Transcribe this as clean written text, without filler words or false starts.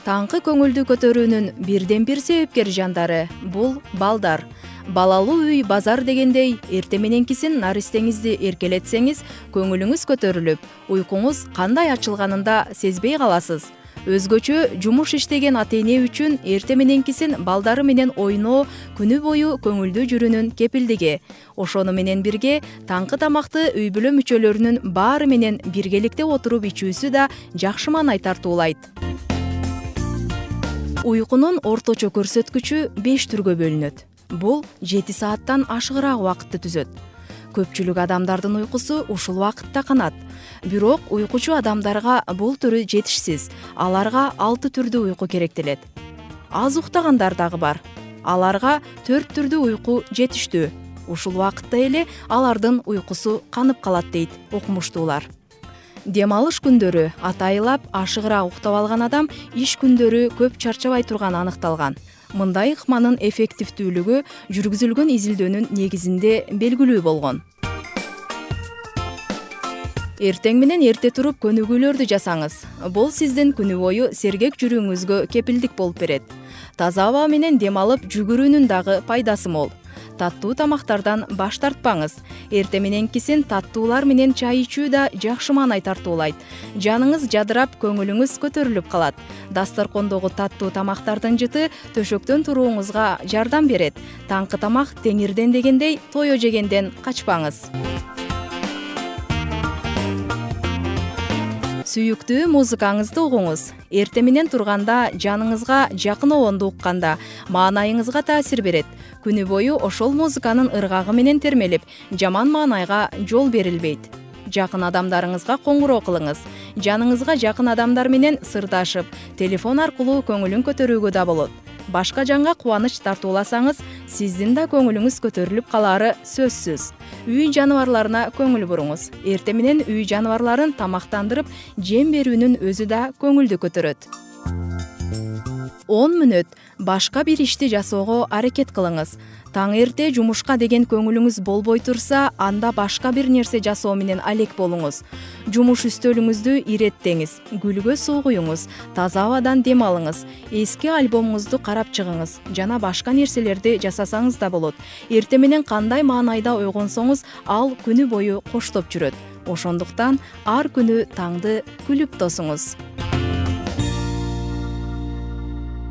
Таңкы көңүлдү көтөрүүнүн бирден бир себепкер жандары бул балдар. Балалуу үй базар дегендей, эрте мененкисин наристеңизди эркелетсеңиз, көңүлүңүз көтөрүлүп, уйкуңуз кандай ачылганында сезбей каласыз. Өзгөчө жумуш иштеген ата-эне үчүн эрте мененкисин балдары менен ойноо күнү бою көңүлдүү жүрүүнүн кепилдиги. Ошону менен бирге таңкы тамакты үй бүлө мүчөлөрүнүн баары менен биргеликте отуруп ичүүсү да жакшы маанай тартуулайт. Уйкунун орточо көрсөткүчү 5 түргө бөлүнөт. Бул 7 сааттан ашыгыраак убакытты түзөт. Көпчүлүк адамдардын уйкусу ушул убакытта канат. Бирок уйкучу адамдарга бул түрү жетишсиз. Аларга 6 түрдүү уйку керектелет. Аз уктагандар дагы бар. Аларга 4 түрдүү уйку жетиштүү. Ушул убакытта эле алардын уйкусу канып калат дейт окумуштуулар. Дем алыш күндөрү атайылап ашыгыраак уктап алган адам иш күндөрү көп чарчабай турганы аныкталган. Мындай ыкманын эффективдүүлүгү жүргүзүлгөн изилдөөнүн негизинде белгилүү болгон. Эртең менен эрте туруп көнүгүүлөрдү жасаңыз. Бул сиздин күнү бою сергек жүрүүңүзгө кепилдик болуп берет. Таза аба менен дем алып жүгүрүүнүн дагы пайдасы мол. Таттуу тамактардан баш тартпаңыз. Эрте мененкисин таттуулар менен чай ичүү да жакшы маанай тартуулайт. Жаныңыз жадырап, көңүлүңүз көтөрүлүп калат. Дасторкондогу таттуу тамактардын жыты төшөктөн турууңузга жардам берет. Таңкы тамак теңирден дегендей, тое жегенден качпаңыз. Сүйүктүү музыкаңызды угуңуз. Эрте менен турганда жаныңызга жакын обонду укканда маанайыңызга таасир берет. Күнү бою ошол музыканын ыргагы менен термелип, жаман маанайга жол берилбейт. Жакын адамдарыңызга коңгуроо кылыңыз. Жаныңызга жакын адамдар менен сырдашып, телефон аркылуу көңүлүн көтөрүүгө да болот. Башка жанга кубаныч тартууласаңыз, сиздин да көңүлүңүз көтөрүлүп калаары сөзсүз. Үй жаныбарларына көңүл буруңуз. Эрте менен үй жаныбарларын тамактандырып, жем берүүнүн өзү да көңүлдү көтөрөт. 10 мүнөт башка бир ишти жасоого аракет кылыңыз. Таң эрте жумушка деген көңүлүңүз болбой турса, анда башка бир нерсе жасоо менен алек болуңуз. Жумуш үстөлүңүздү иреттеңиз, гүлгө суу куюңуз, таза абадан дем алыңыз, эски альбомуңузду карап чыгыңыз жана башка нерселерди жасасаңыз да болот. Эрте менен кандай маанайда ойгонсоңуз, ал күнү бою коштоп жүрөт. Ошондуктан ар күнү таңды күлүп тосуңуз.